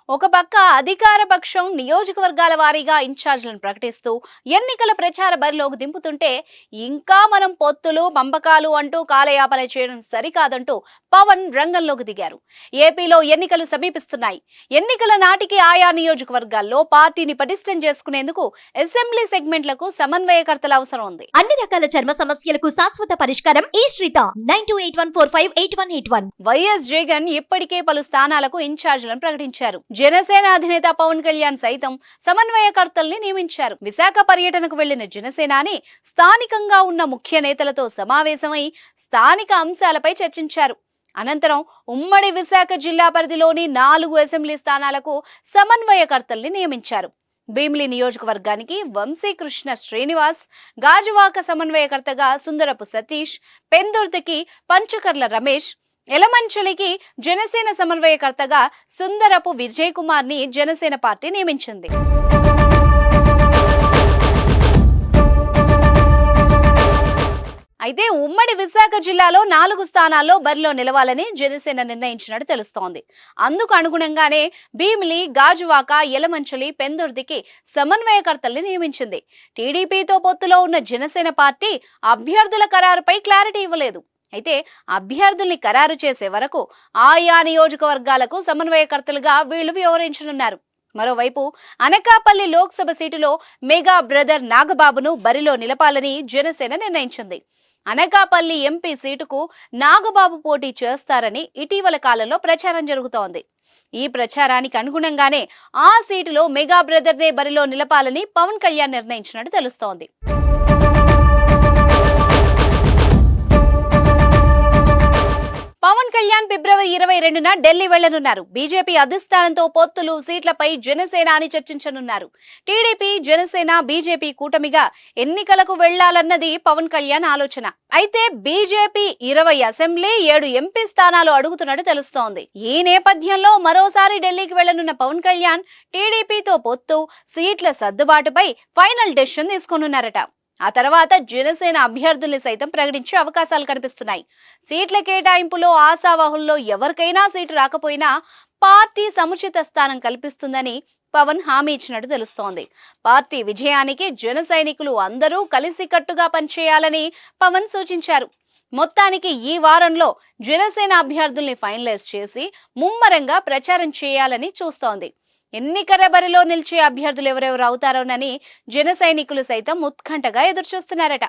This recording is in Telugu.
ఒక పక్క అధికార పక్షం నియోజకవర్గాల వారీగా ఇన్ఛార్జ్లను ప్రకటిస్తూ ఎన్నికల ప్రచార బరిలోకి దింపుతుంటే ఇంకా మనం పొత్తులు పంపకాలు అంటూ కాలయాపన చేయడం సరికాదంటూ పవన్ రంగంలోకి దిగారు. ఏపీలో ఎన్నికలు సమీపిస్తున్నాయి. ఎన్నికల నాటికి ఆయా నియోజకవర్గాల్లో పార్టీని పటిష్టం చేసుకునేందుకు అసెంబ్లీ సెగ్మెంట్లకు సమన్వయకర్తల అవసరం ఉంది. అన్ని రకాల చర్మ సమస్యలకు శాశ్వత పరిష్కారం ఈ శ్రీత 9281458181. వైఎస్ జగన్ ఇప్పటికే పలు స్థానాలకు ఇన్ఛార్జ్లను ప్రకటించారు. జనసేన అధినేత పవన్ కళ్యాణ్ సైతం సమన్వయకర్తల్ని నియమించారు. విశాఖ పర్యటనకు వెళ్లిన జనసేనాని స్థానికంగా ఉన్న ముఖ్య నేతలతో సమావేశమై స్థానిక అంశాలపై చర్చించారు. అనంతరం ఉమ్మడి విశాఖ జిల్లా పరిధిలోని 4 అసెంబ్లీ స్థానాలకు సమన్వయకర్తల్ని నియమించారు. భీమిలి నియోజకవర్గానికి వంశీకృష్ణ శ్రీనివాస్, గాజువాక సమన్వయకర్తగా సుందరపు సతీష్, పెందుర్తికి పంచకర్ల రమేష్, ఎలమంచలికి జనసేన సమన్వయకర్తగా సుందరపు విజయ్ కుమార్ ని జనసేన పార్టీ నియమించింది. అయితే ఉమ్మడి విశాఖ జిల్లాలో 4 స్థానాల్లో బరిలో నిలవాలని జనసేన నిర్ణయించినట్టు తెలుస్తోంది. అందుకు అనుగుణంగానే భీమిలి, గాజువాక, యలమంచలి, పెందుర్తికి సమన్వయకర్తల్ని నియమించింది. టీడీపీతో పొత్తులో ఉన్న జనసేన పార్టీ అభ్యర్థుల ఖరారుపై క్లారిటీ ఇవ్వలేదు. అయితే అభ్యర్థుల్ని ఖరారు చేసే వరకు ఆయా నియోజకవర్గాలకు సమన్వయకర్తలుగా వీళ్లు వ్యవహరించనున్నారు. మరోవైపు అనకాపల్లి లోక్సభ సీటులో మెగా బ్రదర్ నాగబాబును బరిలో నిలపాలని జనసేన నిర్ణయించింది. అనకాపల్లి ఎంపీ సీటుకు నాగబాబు పోటీ చేస్తారని ఇటీవల కాలంలో ప్రచారం జరుగుతోంది. ఈ ప్రచారానికి అనుగుణంగానే ఆ సీటులో మెగా బ్రదర్ నే బరిలో నిలపాలని పవన్ కళ్యాణ్ నిర్ణయించినట్టు తెలుస్తోంది. పవన్ కళ్యాణ్ ఫిబ్రవరి 22న ఢిల్లీ వెళ్లనున్నారు. బీజేపీ అధిష్టానంతో పొత్తులు, సీట్లపై జనసేన అని చర్చించనున్నారు. టీడీపీ, జనసేన, బీజేపీ కూటమిగా ఎన్నికలకు వెళ్లాలన్నది పవన్ కళ్యాణ్ ఆలోచన. అయితే బీజేపీ 20 అసెంబ్లీ, 7 ఎంపీ స్థానాలు అడుగుతున్నట్టు తెలుస్తోంది. ఈ నేపథ్యంలో మరోసారి ఢిల్లీకి వెళ్లనున్న పవన్ కళ్యాణ్ టీడీపీతో పొత్తు, సీట్ల సర్దుబాటుపై ఫైనల్ డెసిషన్ తీసుకోనున్నారట. ఆ తర్వాత జనసేన అభ్యర్థుల్ని సైతం ప్రకటించే అవకాశాలు కనిపిస్తున్నాయి. సీట్ల కేటాయింపులో ఆశావాహుల్లో ఎవరికైనా సీటు రాకపోయినా పార్టీ సముచిత స్థానం కల్పిస్తుందని పవన్ హామీ ఇచ్చినట్టు తెలుస్తోంది. పార్టీ విజయానికి జన సైనికులు అందరూ కలిసికట్టుగా పనిచేయాలని పవన్ సూచించారు. మొత్తానికి ఈ వారంలో జనసేన అభ్యర్థుల్ని ఫైనలైజ్ చేసి ముమ్మరంగా ప్రచారం చేయాలని చూస్తోంది. ఎన్నికల బరిలో నిలిచే అభ్యర్థులు ఎవరెవరు అవుతారోనని జన సైనికులు సైతం ఉత్కంఠగా ఎదురుచూస్తున్నారట.